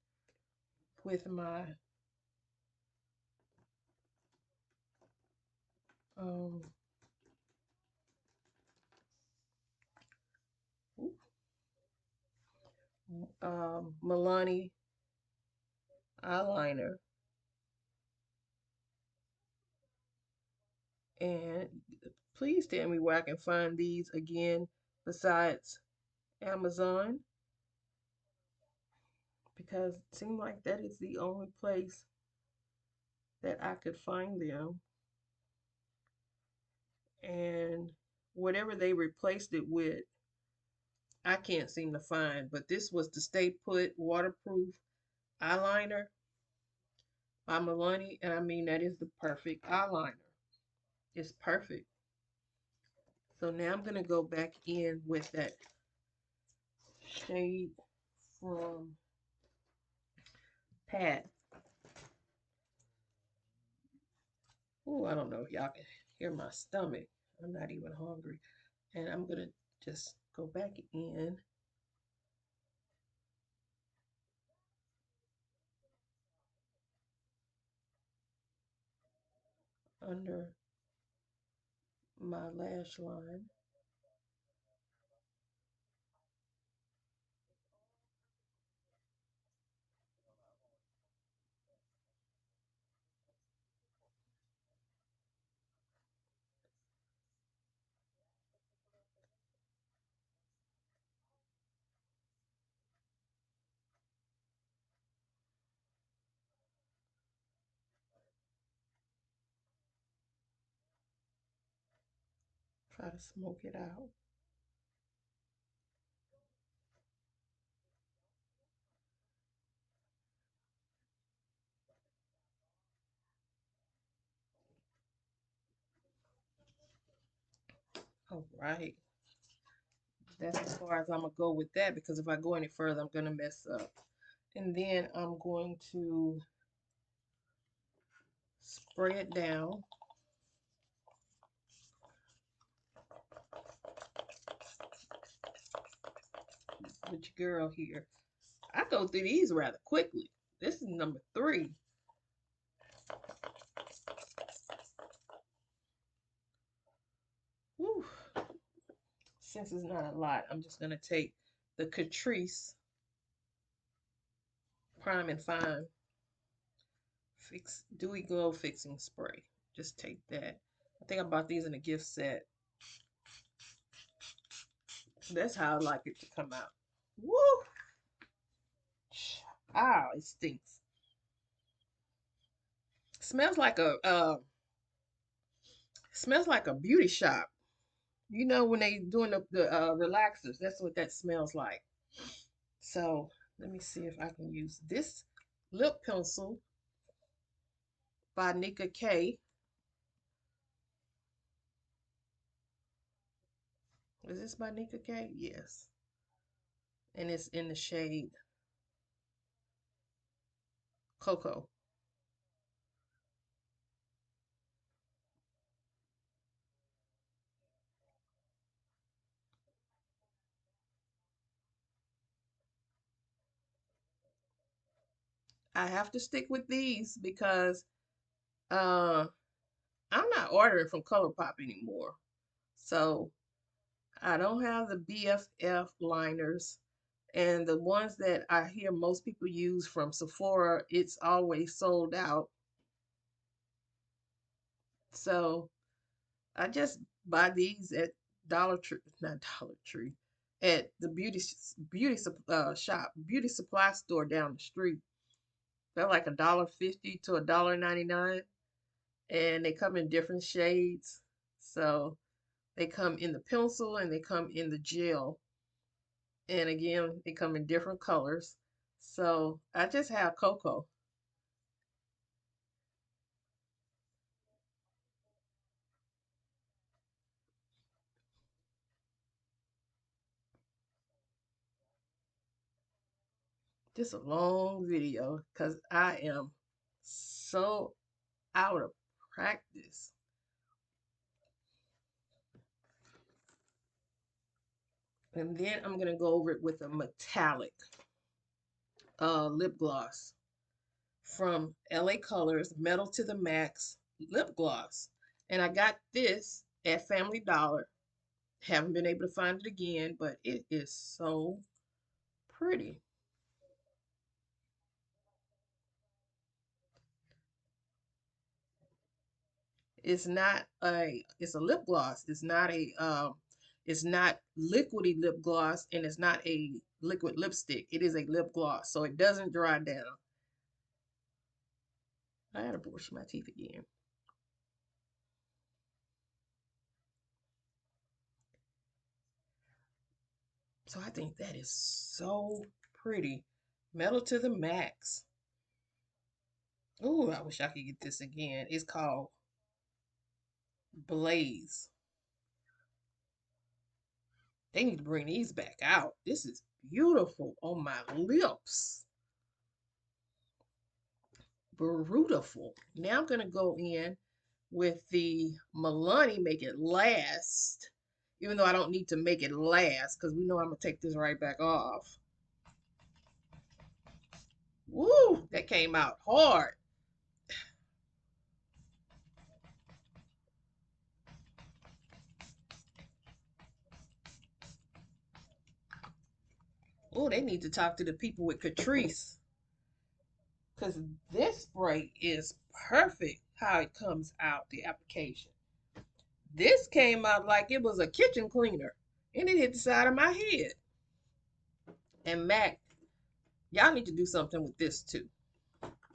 with my um Milani eyeliner. And please tell me where I can find these again besides Amazon because it seemed like that is the only place that I could find them. And whatever they replaced it with, I can't seem to find. But this was the Stay Put Waterproof Eyeliner by Milani. And I mean, that is the perfect eyeliner. It's perfect. So now I'm going to go back in with that shade from Pat. Oh, I don't know if y'all can hear my stomach. I'm not even hungry. And I'm gonna just go back in under my lash line. Try to smoke it out. All right. That's as far as I'm gonna go with that because if I go any further, I'm gonna mess up. And then I'm going to spray it down with your girl here. I go through these rather quickly. This is number 3. Whew. Since it's not a lot, I'm just gonna take the Catrice Prime and Fine Fix Dewy Glow Fixing Spray. Just take that. I think I bought these in a gift set. That's how I like it to come out. Woo! Ah, it stinks. Smells like a smells like a beauty shop. You know when they doing the relaxers, that's what that smells like. So let me see if I can use this lip pencil by Nika K. Is this by Nika K? Yes. And it's in the shade Cocoa. I have to stick with these because uh I'm not ordering from ColourPop anymore. So I don't have the BFF liners. And the ones that I hear most people use from Sephora, it's always sold out. So I just buy these at Dollar Tree, not Dollar Tree, at the beauty supply store down the street. They're like $1.50 to $1.99, and they come in different shades. So they come in the pencil and they come in the gel, and again they come in different colors. So I just have cocoa. Just a long video because I am so out of practice. And then I'm gonna go over it with a metallic lip gloss from LA Colors Metal to the Max lip gloss. And I got this at Family Dollar. Haven't been able to find it again, but it is so pretty. It's a lip gloss. It's not liquidy lip gloss and it's not a liquid lipstick. It is a lip gloss, so it doesn't dry down. I had to brush my teeth again. So I think that is so pretty. Metal to the Max. Ooh, I wish I could get this again. It's called Blaze. They need to bring these back out. This is beautiful on my lips. Beautiful. Now I'm gonna go in with the Milani Make It Last, even though I don't need to make it last because we know I'm going to take this right back off. Woo, that came out hard. Oh, they need to talk to the people with Catrice because this spray is perfect how it comes out, the application. This came out like it was a kitchen cleaner and it hit the side of my head. And Mac, y'all need to do something with this too.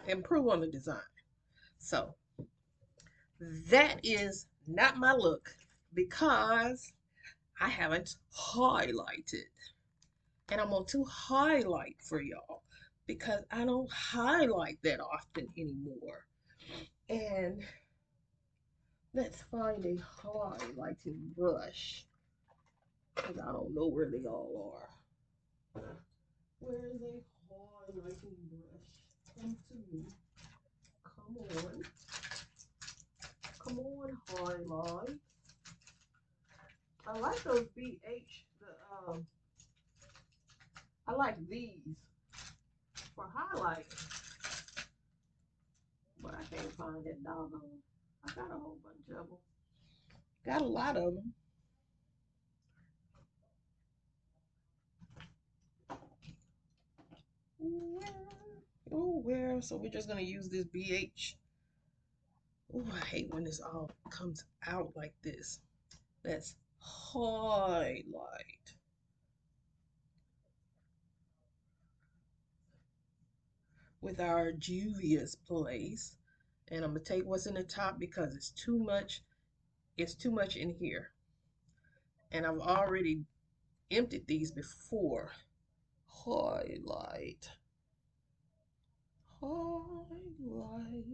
Improve on the design. So that is not my look because I haven't highlighted. And I'm going to highlight for y'all because I don't highlight that often anymore. And let's find a highlighting brush because I don't know where they all are. Where is a highlighting brush? Come to me. Come on. Come on, highlight. I like those BH. I like these for highlight, but I can't find that doggone. I got a whole bunch of them. Got a lot of them. Where? So we're just gonna use this BH. Oh, I hate when this all comes out like this. Let's highlight with our Juvia's Place. And I'm gonna take what's in the top because it's too much. It's too much in here. And I've already emptied these before. Highlight. Highlight.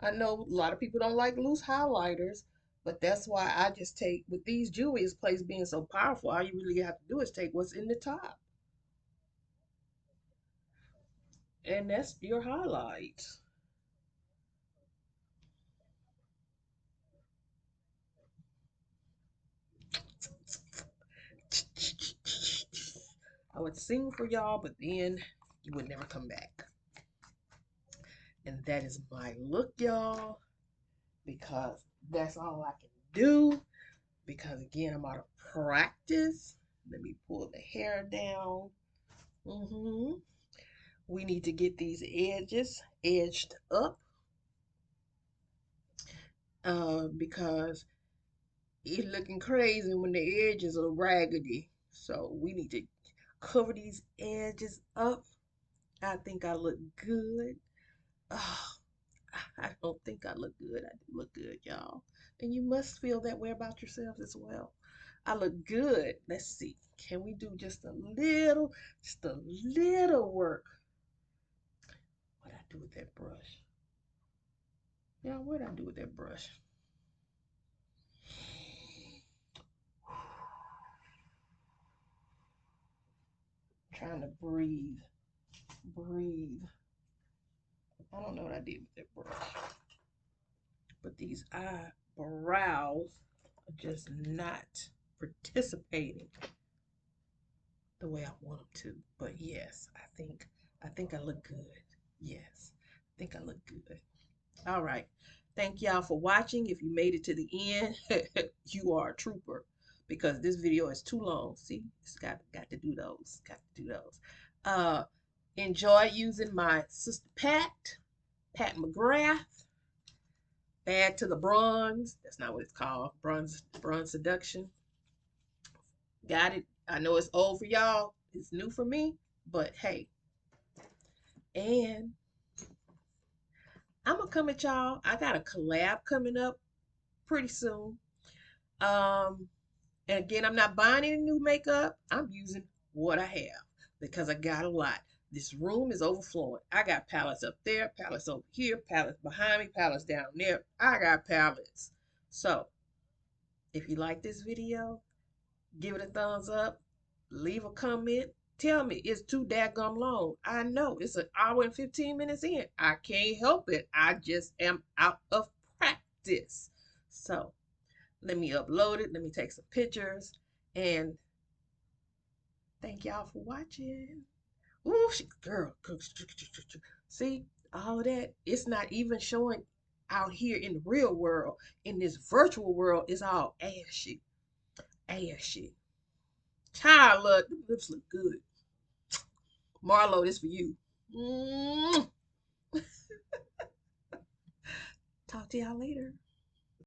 I know a lot of people don't like loose highlighters, but that's why I just take, with these Juvia's Place being so powerful, all you really have to do is take what's in the top. And that's your highlight. I would sing for y'all, but then you would never come back. And that is my look, y'all, because that's all I can do. Because again, I'm out of practice. Let me pull the hair down. We need to get these edges edged up because it's looking crazy when the edges are raggedy. So we need to cover these edges up. I think I look good. Oh, I don't think I look good. I do look good, y'all. And you must feel that way about yourselves as well. I look good. Let's see. Can we do just a little work? What did I do with that brush? Yeah, what did I do with that brush? Trying to breathe. Breathe. I don't know what I did with that brush. But these eyebrows are just not participating the way I want them to. But yes, I think I look good. Yes, I think I look good. All right. Thank y'all for watching. If you made it to the end, you are a trooper because this video is too long. See, it's got to do those. Got to do those. Enjoy using my sister Pat McGrath. Add to the bronze. That's not what it's called. Bronze Seduction. Got it. I know it's old for y'all. It's new for me. But hey. And I'm gonna come at y'all. I got a collab coming up pretty soon. And again, I'm not buying any new makeup. I'm using what I have because I got a lot. This room is overflowing. I got palettes up there, palettes over here, palettes behind me, palettes down there. I got palettes. So if you like this video, give it a thumbs up, leave a comment. Tell me it's too daggum long. I know it's an hour and 15 minutes in. I can't help it. I just am out of practice. So let me upload it. Let me take some pictures. And thank y'all for watching. Ooh, girl. See, all of that. It's not even showing out here in the real world. In this virtual world, it's all ashy. Ashy. Child, look, the lips look good. Marlo, this for you. Mm. Talk to y'all later.